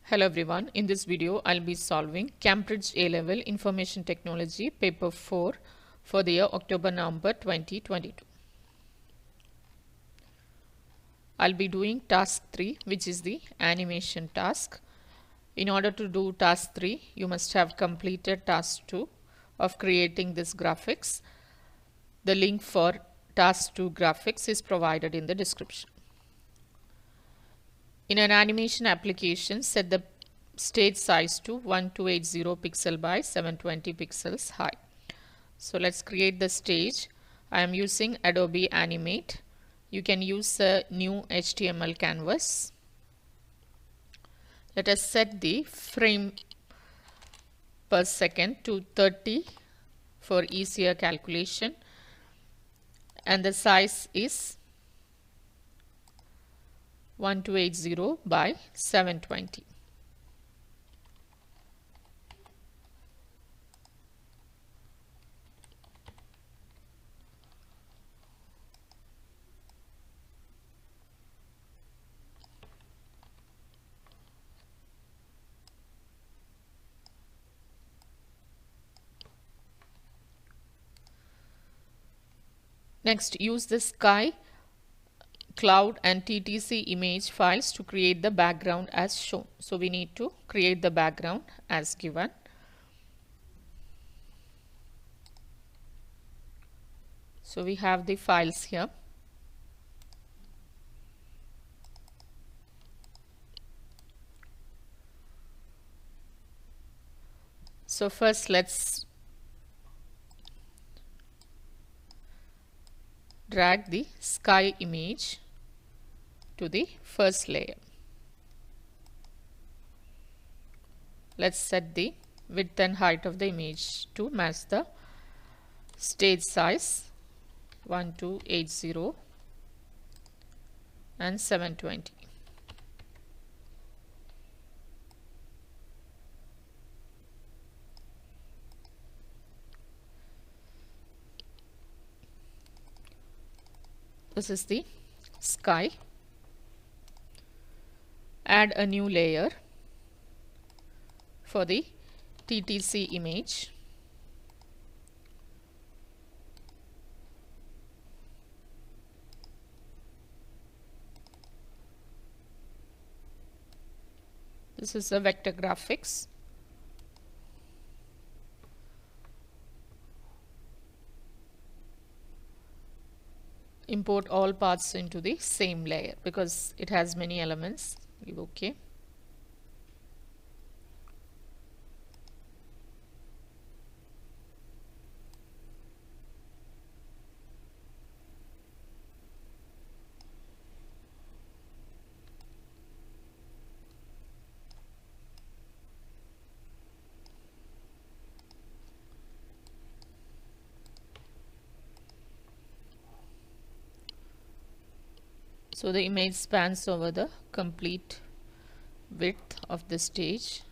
Hello everyone, in this video I'll be solving Cambridge A-Level Information Technology paper 4 for the year October-November 2022. I'll be doing task 3, which is the animation task. In order to do task 3, you must have completed task 2 of creating this graphics. The link for task 2 graphics is provided in the description. In an animation application, set the stage size to 1280 pixel by 720 pixels high. So let's create the stage. I am using Adobe Animate. You can use a new HTML canvas. Let us set the frame per second to 30 for easier calculation, and the size is 1280 by 720. Next, use the sky, cloud and TTC image files to create the background as shown. So we need to create the background as given. So we have the files here. So first let's drag the sky image to the first layer. Let's set the width and height of the image to match the stage size 1280 and 720. This is the sky. Add a new layer for the TTC image. This is a vector graphics. Import all paths into the same layer because it has many elements. Give OK. So the image spans over the complete width of the stage.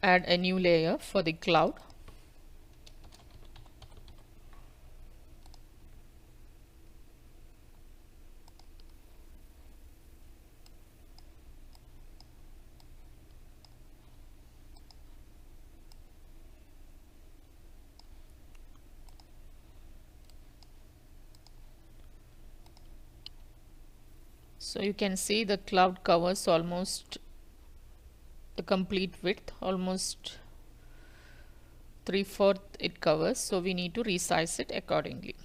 Add a new layer for the cloud. So you can see the cloud covers almost the complete width, almost 3/4 it covers, so we need to resize it accordingly.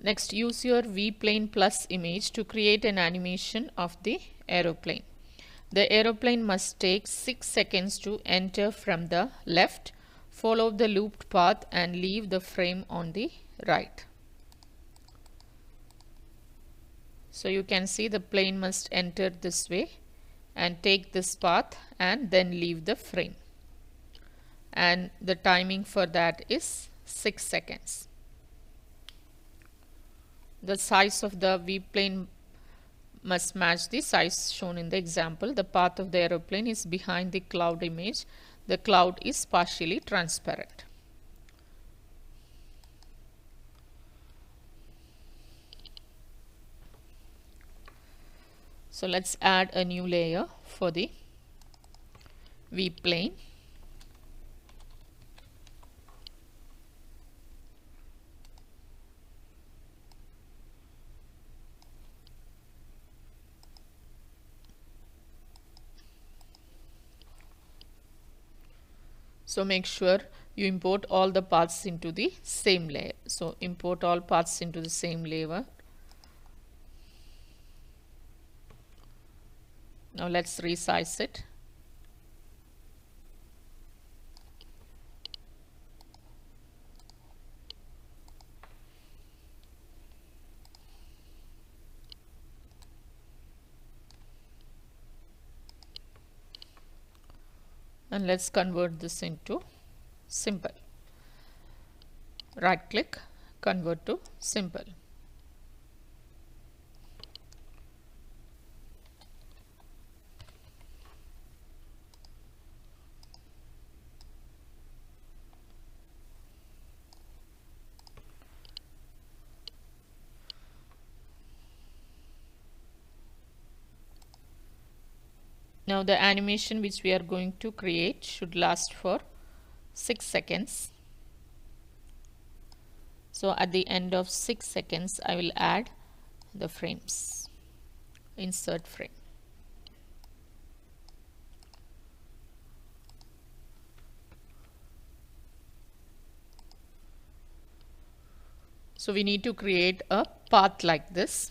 Next, use your vPlane plus image to create an animation of the aeroplane. The aeroplane must take 6 seconds to enter from the left, follow the looped path and leave the frame on the right. So you can see the plane must enter this way and take this path and then leave the frame. And the timing for that is 6 seconds. The size of the V-plane must match the size shown in the example. The path of the aeroplane is behind the cloud image. The cloud is partially transparent. So let's add a new layer for the V-plane. So make sure you import all the paths into the same layer. So import all paths into the same layer. Now let's resize it. And let's convert this into simple. Right click, convert to simple. Now the animation which we are going to create should last for 6 seconds. So at the end of 6 seconds I will add the frames. Insert frame. So we need to create a path like this.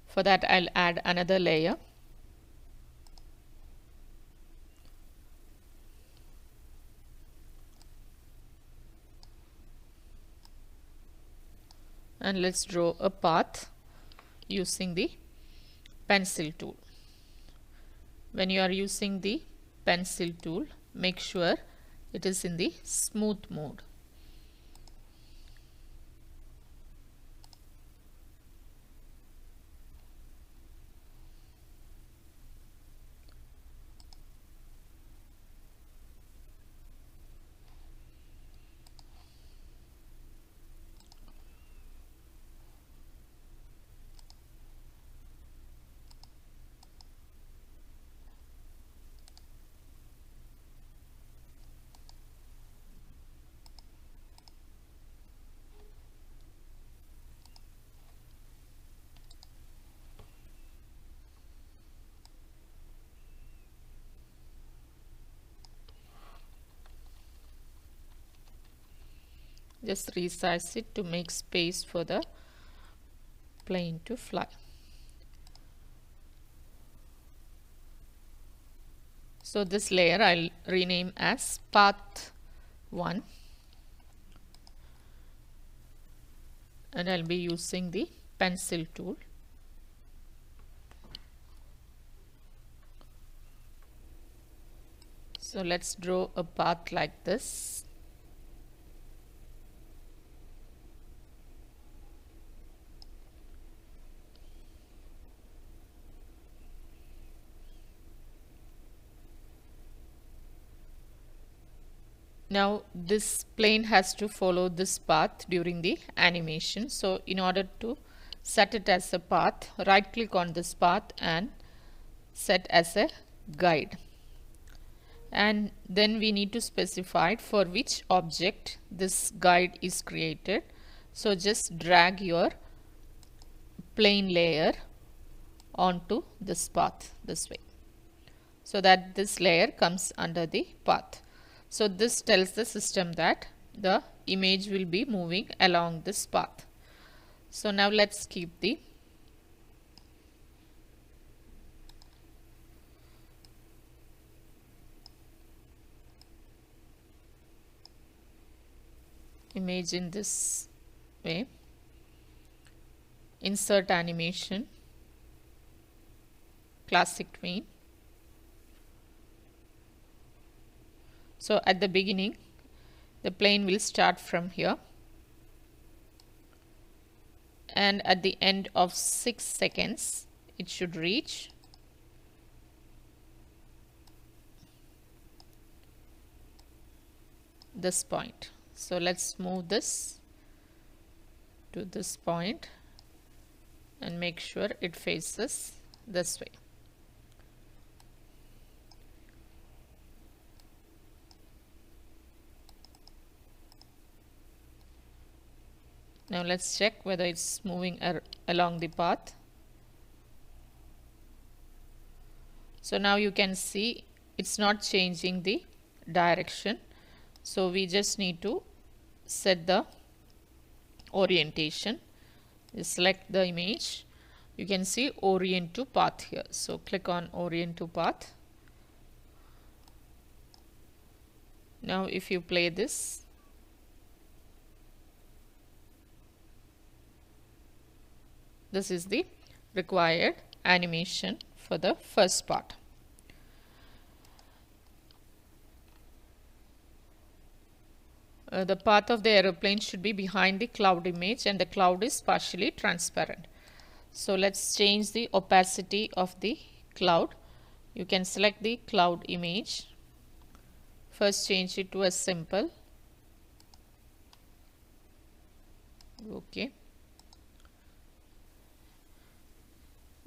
For that I'll add another layer. And let's draw a path using the pencil tool. When you are using the pencil tool, make sure it is in the smooth mode. Just resize it to make space for the plane to fly. So this layer I'll rename as path 1 and I'll be using the pencil tool. So let's draw a path like this. Now this plane has to follow this path during the animation. So in order to set it as a path, right click on this path and set as a guide. And then we need to specify for which object this guide is created. So just drag your plane layer onto this path this way, so that this layer comes under the path. So this tells the system that the image will be moving along this path. So now let's keep the image in this way. Insert animation, classic tween. So at the beginning, the plane will start from here, and at the end of 6 seconds, it should reach this point. So let's move this to this point and make sure it faces this way. Now let's check whether it's moving along the path. So now you can see it's not changing the direction. So we just need to set the orientation. You select the image. You can see orient to path here. So click on orient to path. Now if you play this, this is the required animation for the first part. The path of the aeroplane should be behind the cloud image, and the cloud is partially transparent. So let's change the opacity of the cloud. You can select the cloud image. First change it to a simple. Okay.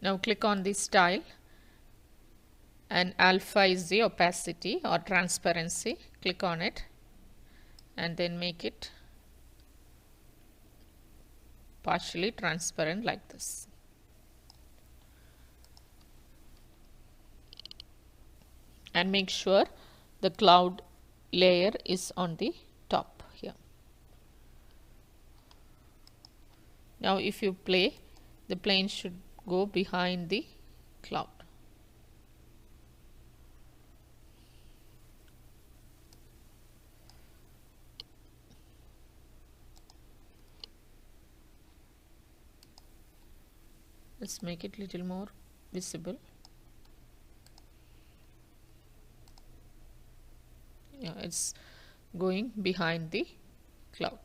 Now click on the style, and alpha is the opacity or transparency. Click on it and then make it partially transparent like this. And make sure the cloud layer is on the top here. Now if you play, the plane should go behind the cloud. Let's make it little more visible. Yeah, it's going behind the cloud.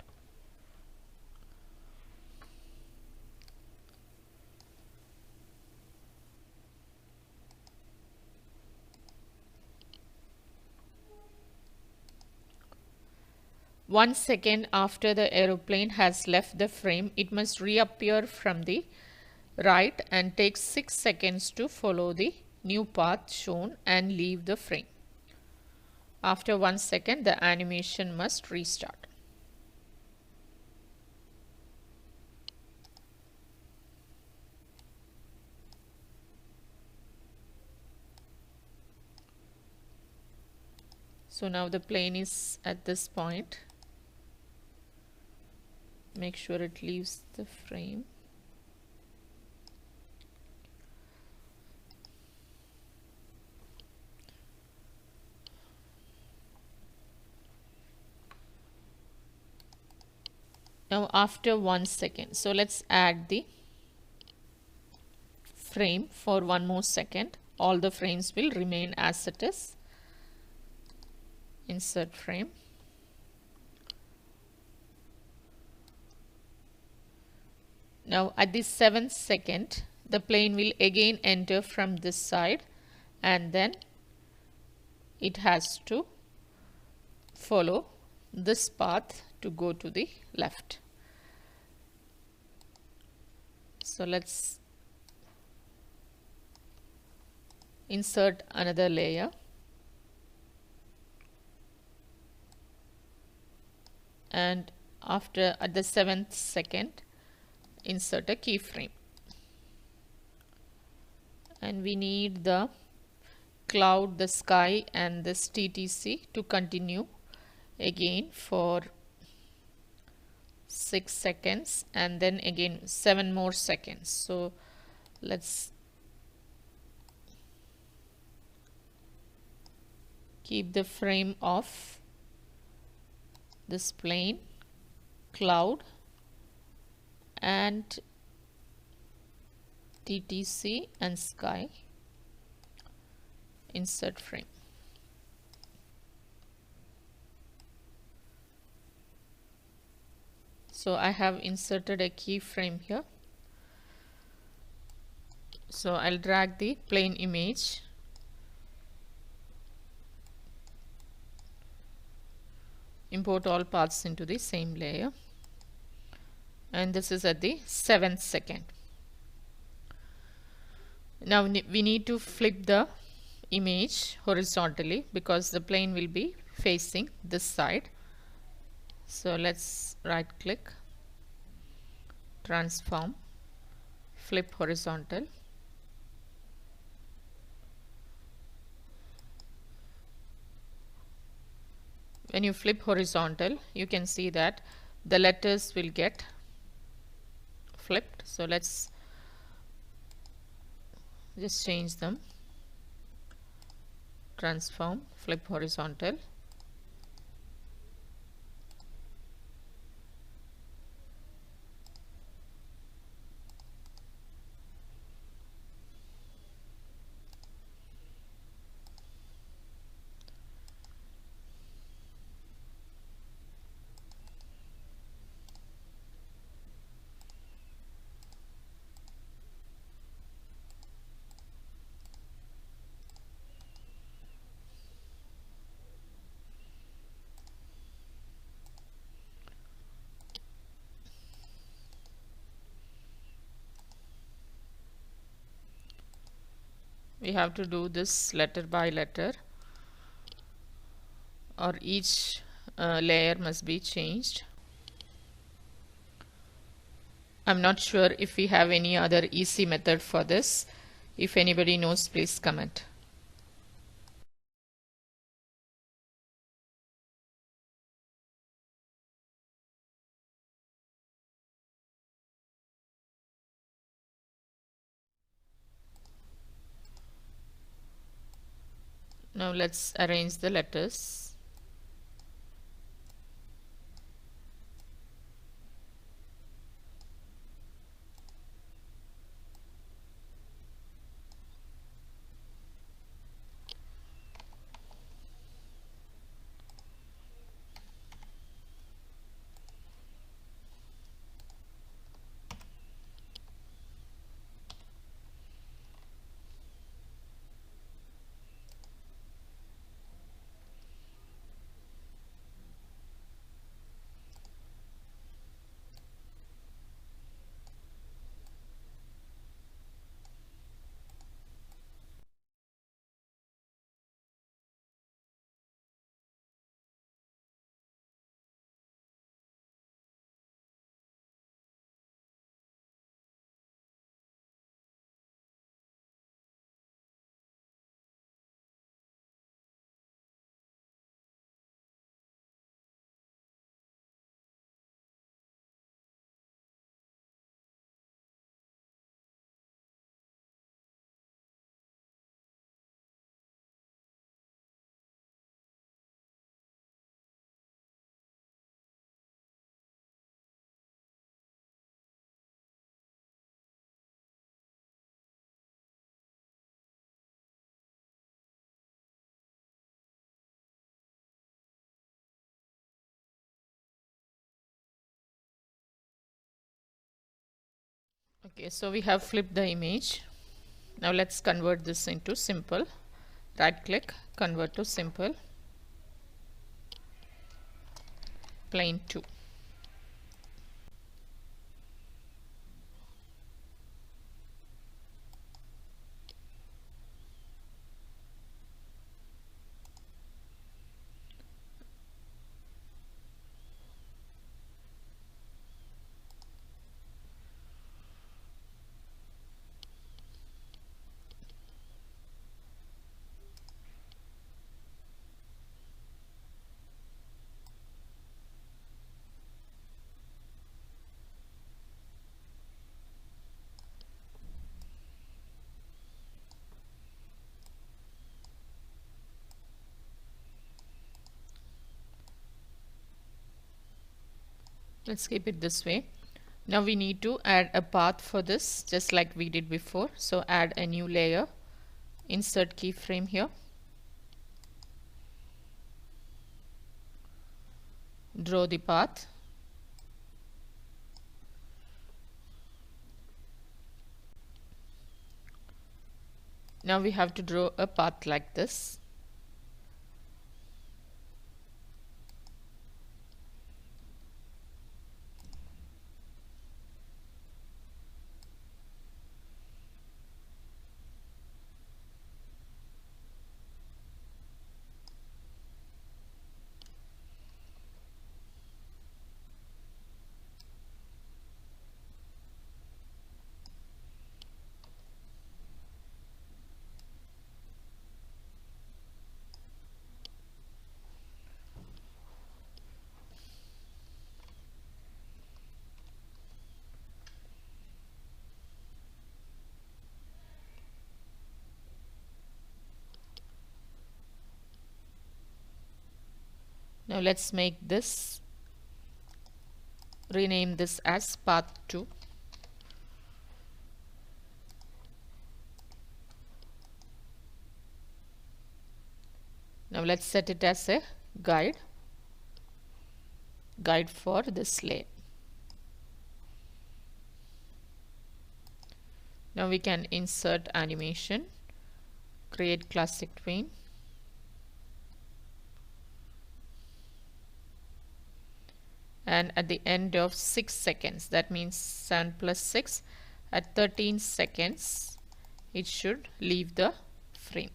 One second after the aeroplane has left the frame, it must reappear from the right and take 6 seconds to follow the new path shown and leave the frame. After 1 second, the animation must restart. So now the plane is at this point. Make sure it leaves the frame. Now after 1 second, so let's add the frame for 1 more second. All the frames will remain as it is. Insert frame. Now at the 7th second, the plane will again enter from this side, and then it has to follow this path to go to the left. So let's insert another layer. And after at the 7th second, insert a keyframe. And we need the cloud, the sky, and this TTC to continue again for 6 seconds, and then again 7 more seconds. So let's keep the frame of this plane cloud and TTC and sky. Insert frame. So I have inserted a keyframe here. So I'll drag the plane image import all paths into the same layer, and this is at the 7th second. Now we need to flip the image horizontally because the plane will be facing this side. So let's right click, transform, flip horizontal. When you flip horizontal, you can see that the letters will get flipped. So let's just change them. Transform, flip horizontal. We have to do this letter by letter, or each layer must be changed. I'm not sure if we have any other easy method for this. If anybody knows, please comment. Now let's arrange the letters. Okay, so we have flipped the image. Now let's convert this into simple. Right click, convert to simple, plane 2. Let's keep it this way. Now we need to add a path for this, just like we did before. So add a new layer, insert keyframe here, draw the path. Now we have to draw a path like this. Now let's make this, rename this as path 2. Now let's set it as a guide for this layer. Now we can insert animation, create classic tween, and at the end of 6 seconds, that means 7 plus 6, at 13 seconds it should leave the frame.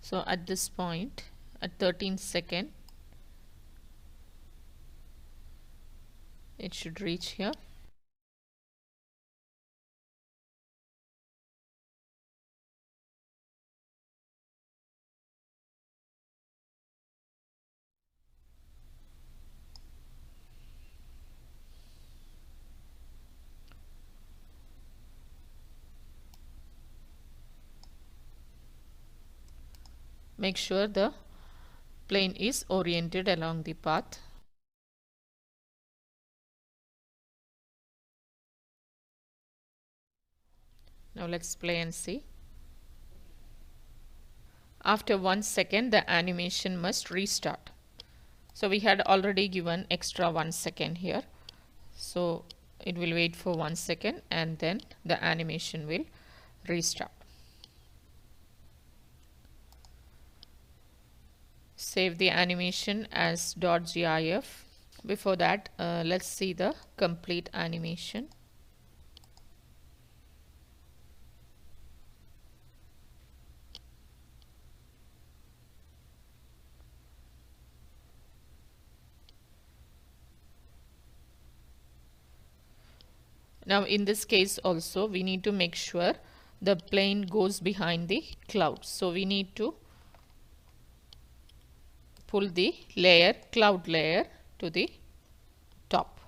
So at this point, at 13 second, it should reach here. Make sure the plane is oriented along the path. Now let's play and see. After 1 second, the animation must restart. So we had already given extra 1 second here. So it will wait for 1 second and then the animation will restart. Save the animation as .gif. Before that, let's see the complete animation. Now in this case also we need to make sure the plane goes behind the cloud. So we need to pull the layer, cloud layer, to the top.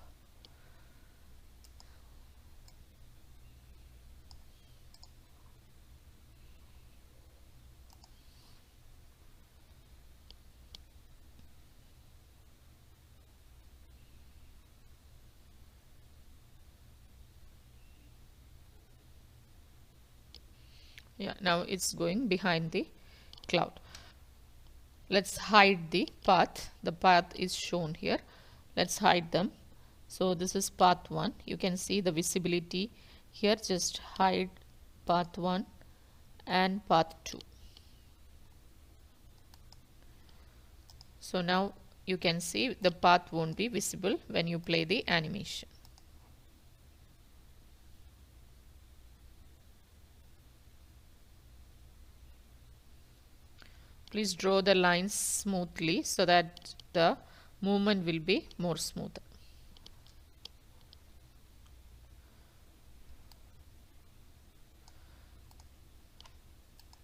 Yeah, now it's going behind the cloud. Let's hide the path. The path is shown here. Let's hide them. So this is path 1. You can see the visibility here. Just hide path 1 and path 2. So now you can see the path won't be visible when you play the animation. Please draw the lines smoothly so that the movement will be more smoother.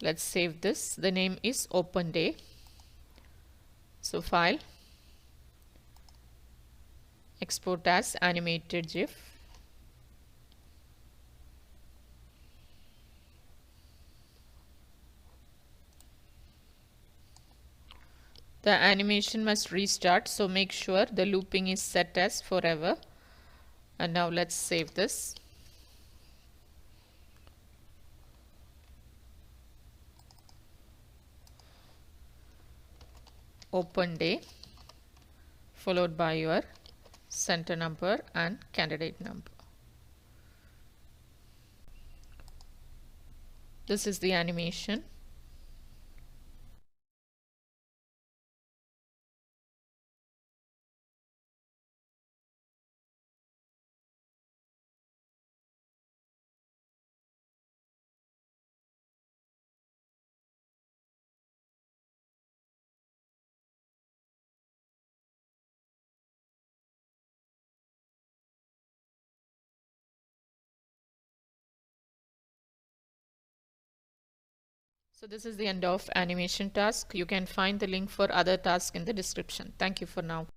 Let's save this. The name is Open Day. So file, export as animated GIF. the animation must restart, so make sure the looping is set as forever. And now let's save this. Open day followed by your center number and candidate number. This is the animation. So this is the end of animation task. You can find the link for other tasks in the description. Thank you for now.